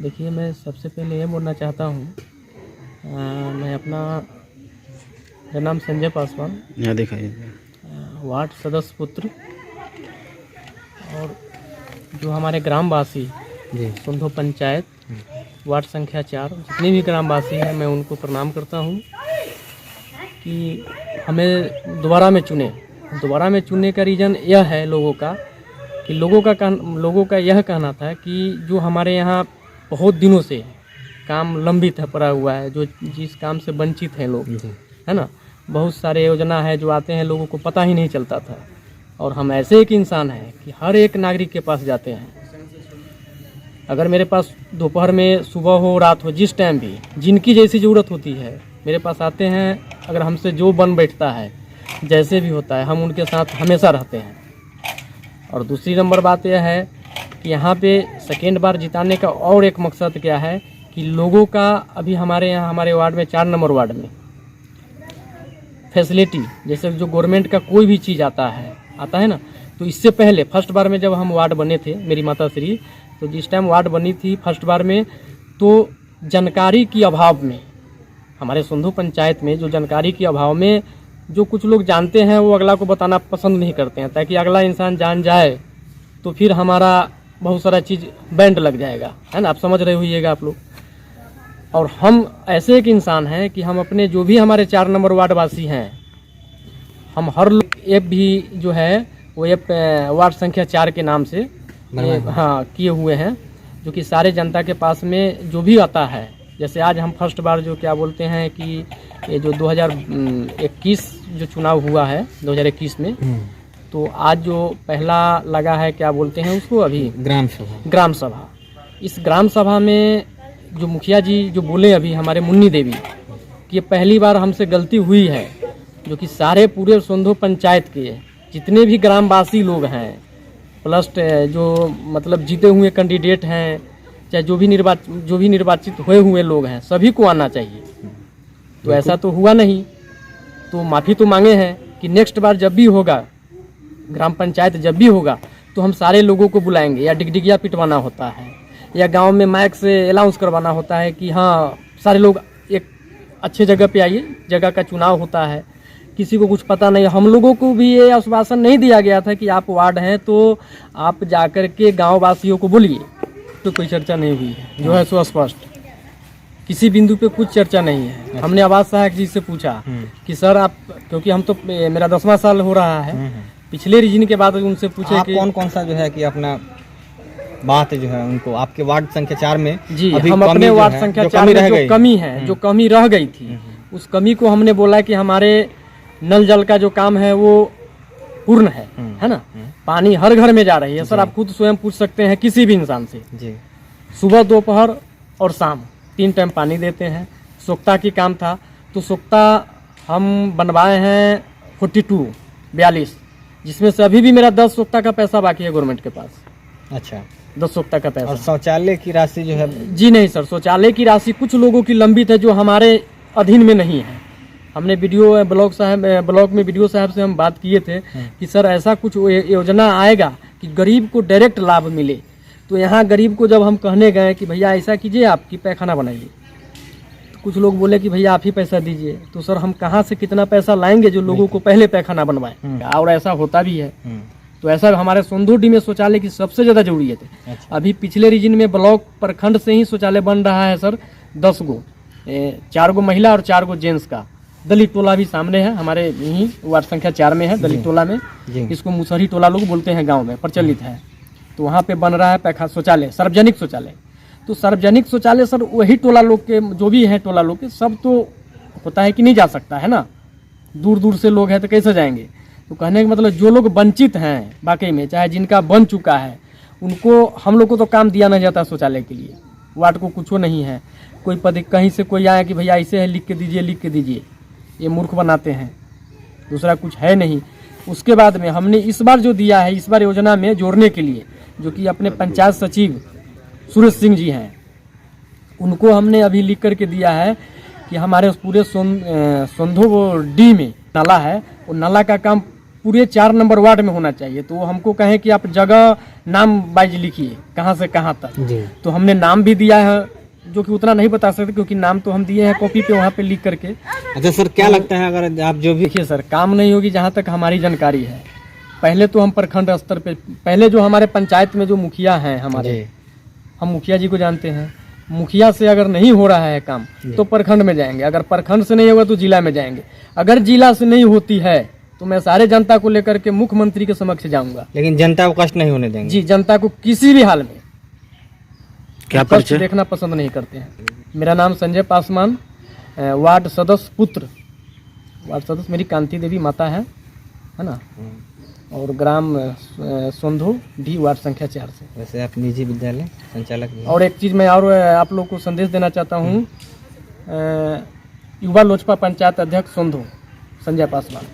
देखिए, मैं सबसे पहले ये बोलना चाहता हूँ, मैं अपना, मेरा नाम संजय पासवान, यहाँ दिखाइए। वार्ड सदस्य पुत्र, और जो हमारे ग्रामवासी जी। सुंधो पंचायत वार्ड संख्या 4 जितने भी ग्रामवासी हैं, मैं उनको प्रणाम करता हूँ कि हमें दोबारा में चुनने का रीज़न यह है लोगों का कि लोगों का यह कहना था कि जो हमारे यहाँ बहुत दिनों से काम लंबित है, पड़ा हुआ है, जो जिस काम से वंचित हैं लोग, है ना, बहुत सारे योजना है जो आते हैं, लोगों को पता ही नहीं चलता था। और हम ऐसे एक इंसान हैं कि हर एक नागरिक के पास जाते हैं। अगर मेरे पास दोपहर में, सुबह हो, रात हो, जिस टाइम भी जिनकी जैसी ज़रूरत होती है मेरे पास आते हैं। अगर हमसे जो बन बैठता है, जैसे भी होता है, हम उनके साथ हमेशा रहते हैं। और दूसरी नंबर बात यह है कि यहाँ पे सेकेंड बार जिताने का और एक मकसद क्या है कि लोगों का अभी हमारे यहाँ, हमारे वार्ड में 4 नंबर वार्ड में फैसिलिटी, जैसे जो गवर्नमेंट का कोई भी चीज़ आता है ना, तो इससे पहले फर्स्ट बार में जब हम वार्ड बने थे, मेरी माता श्री, तो जिस टाइम वार्ड बनी थी फर्स्ट बार में, तो जानकारी की अभाव में, हमारे सुंधो पंचायत में जो जानकारी के अभाव में, जो कुछ लोग जानते हैं वो अगला को बताना पसंद नहीं करते हैं, ताकि अगला इंसान जान जाए तो फिर हमारा बहुत सारा चीज़ बैंड लग जाएगा, है ना, आप समझ रहे होइएगा आप लोग। और हम ऐसे एक इंसान हैं कि हम अपने जो भी हमारे 4 नंबर वार्ड वासी हैं, हम हर ऐप भी जो है वो ऐप वार्ड संख्या 4 के नाम से हाँ किए हुए हैं, जो कि सारे जनता के पास में जो भी आता है। जैसे आज हम फर्स्ट बार जो क्या बोलते हैं कि ये जो 2021 जो चुनाव हुआ है 2021 में, तो आज जो पहला लगा है, क्या बोलते हैं उसको, अभी ग्राम सभा। इस ग्राम सभा में जो मुखिया जी जो बोले अभी, हमारे मुन्नी देवी, कि ये पहली बार हमसे गलती हुई है, जो कि सारे पूरे सुंधो पंचायत के जितने भी ग्रामवासी लोग हैं, प्लस जो मतलब जीते हुए कैंडिडेट हैं, चाहे जो भी निर्वाचित हुए हुए लोग हैं, सभी को आना चाहिए। तो ऐसा तो हुआ नहीं, तो माफ़ी तो मांगे हैं कि नेक्स्ट बार जब भी होगा, ग्राम पंचायत जब भी होगा, तो हम सारे लोगों को बुलाएंगे, या डिगडिगिया पिटवाना होता है, या गांव में माइक से अनाउंस करवाना होता है कि हाँ सारे लोग एक अच्छे जगह पे आइए, जगह का चुनाव होता है, किसी को कुछ पता नहीं। हम लोगों को भी ये आश्वासन नहीं दिया गया था कि आप वार्ड हैं तो आप जाकर के गाँव वासियों को बोलिए, तो कोई चर्चा नहीं हुई है, जो है सो स्पष्ट, किसी बिंदु पे कुछ चर्चा नहीं है। हमने आवाज सहायक जी से पूछा कि सर आप, क्योंकि हम तो, मेरा 10वां साल हो रहा है, पिछले रीजन के बाद उनसे पूछे कि कौन सा जो है कि अपना बात जो है उनको आपके वार्ड संख्या 4 में जी, हम अपने वार्ड संख्या 4 में जो कमी है, जो कमी रह गई थी, उस कमी को हमने बोला कि हमारे नल जल का जो काम है वो पूर्ण है ना, पानी हर घर में जा रही है। सर आप खुद स्वयं पूछ सकते हैं किसी भी इंसान से जी, सुबह, दोपहर और शाम 3 टाइम पानी देते हैं। सोख्ता की काम था, तो सोख्ता हम बनवाए हैं 42, जिसमें से अभी भी मेरा 10 सोख्ता का पैसा बाकी है गवर्नमेंट के पास। अच्छा, 10 सोख्ता का पैसा। और शौचालय की राशि जो है? जी नहीं सर, शौचालय की राशि कुछ लोगों की लंबित है, जो हमारे अधीन में नहीं है। हमने ब्लॉक में वीडियो साहब से हम बात किए थे कि सर ऐसा कुछ योजना आएगा कि गरीब को डायरेक्ट लाभ मिले। तो यहाँ गरीब को जब हम कहने गए कि भैया ऐसा कीजिए, आपकी पैखाना बनाइए, तो कुछ लोग बोले कि भैया आप ही पैसा दीजिए। तो सर हम कहाँ से कितना पैसा लाएंगे जो लोगों को पहले पैखाना बनवाए, और ऐसा होता भी है। तो ऐसा हमारे सोंधो डी में शौचालय की सबसे ज़्यादा जरूरियत है। अभी पिछले रीजन में ब्लॉक प्रखंड से ही शौचालय बन रहा है सर, 10 गो, 4 गो महिला और 4 गो जेंट्स का। दलित टोला भी सामने है, हमारे यहीं वार्ड संख्या 4 में है, दलित टोला में, इसको मुसहरी टोला लोग बोलते हैं, गांव में प्रचलित है। तो वहाँ पे बन रहा है शौचालय, सार्वजनिक शौचालय। तो सार्वजनिक शौचालय सर वही टोला लोग के, जो भी हैं टोला लोग के, सब तो होता है कि नहीं जा सकता है ना, दूर दूर से लोग हैं तो कैसे जाएंगे। तो कहने का मतलब जो लोग वंचित हैं वाकई में, चाहे जिनका बन चुका है, उनको, हम लोग को तो काम दिया नहीं जाता शौचालय के लिए, वार्ड को कुछ नहीं है। कोई पद कहीं से कोई आया कि भैया ऐसे है, लिख के दीजिए, ये मूर्ख बनाते हैं, दूसरा कुछ है नहीं। उसके बाद में हमने इस बार जो दिया है, इस बार योजना में जोड़ने के लिए, जो कि अपने पंचायत सचिव सुरेश सिंह जी हैं, उनको हमने अभी लिख करके दिया है कि हमारे पूरे सोंधो डी में नाला है, वो नाला का काम पूरे 4 नंबर वार्ड में होना चाहिए। तो वो हमको कहें कि आप जगह नाम वाइज लिखिए कहाँ से कहाँ तक। जी। तो हमने नाम भी दिया है, जो कि उतना नहीं बता सकते क्योंकि नाम तो हम दिए हैं कॉपी पे वहाँ पे लिख करके। अच्छा सर, क्या लगता है अगर आप जो भी देखिए सर, काम नहीं होगी जहाँ तक हमारी जानकारी है। पहले तो हम प्रखंड स्तर पे, पहले जो हमारे पंचायत में जो मुखिया हैं हमारे, जी, हम मुखिया जी को जानते हैं। मुखिया से अगर नहीं हो रहा है काम तो प्रखंड में जाएंगे, अगर प्रखंड से नहीं होगा तो जिला में जाएंगे, अगर जिला से नहीं होती है तो मैं सारे जनता को लेकर के मुख्यमंत्री के समक्ष जाऊंगा। लेकिन जनता को कष्ट नहीं होने देंगे। जी, जनता को किसी भी हाल में क्या कष्ट परिचय? देखना पसंद नहीं करते हैं। मेरा नाम संजय पासवान, वार्ड सदस्य पुत्र, वार्ड सदस्य मेरी कांति देवी माता है ना, और ग्राम सोंधो डी, वार्ड संख्या 4 से। वैसे आप निजी विद्यालय संचालक भी हैं। और एक चीज़ मैं और आप लोग को संदेश देना चाहता हूँ, युवा लोजपा पंचायत अध्यक्ष सोंधो संजय पासवान।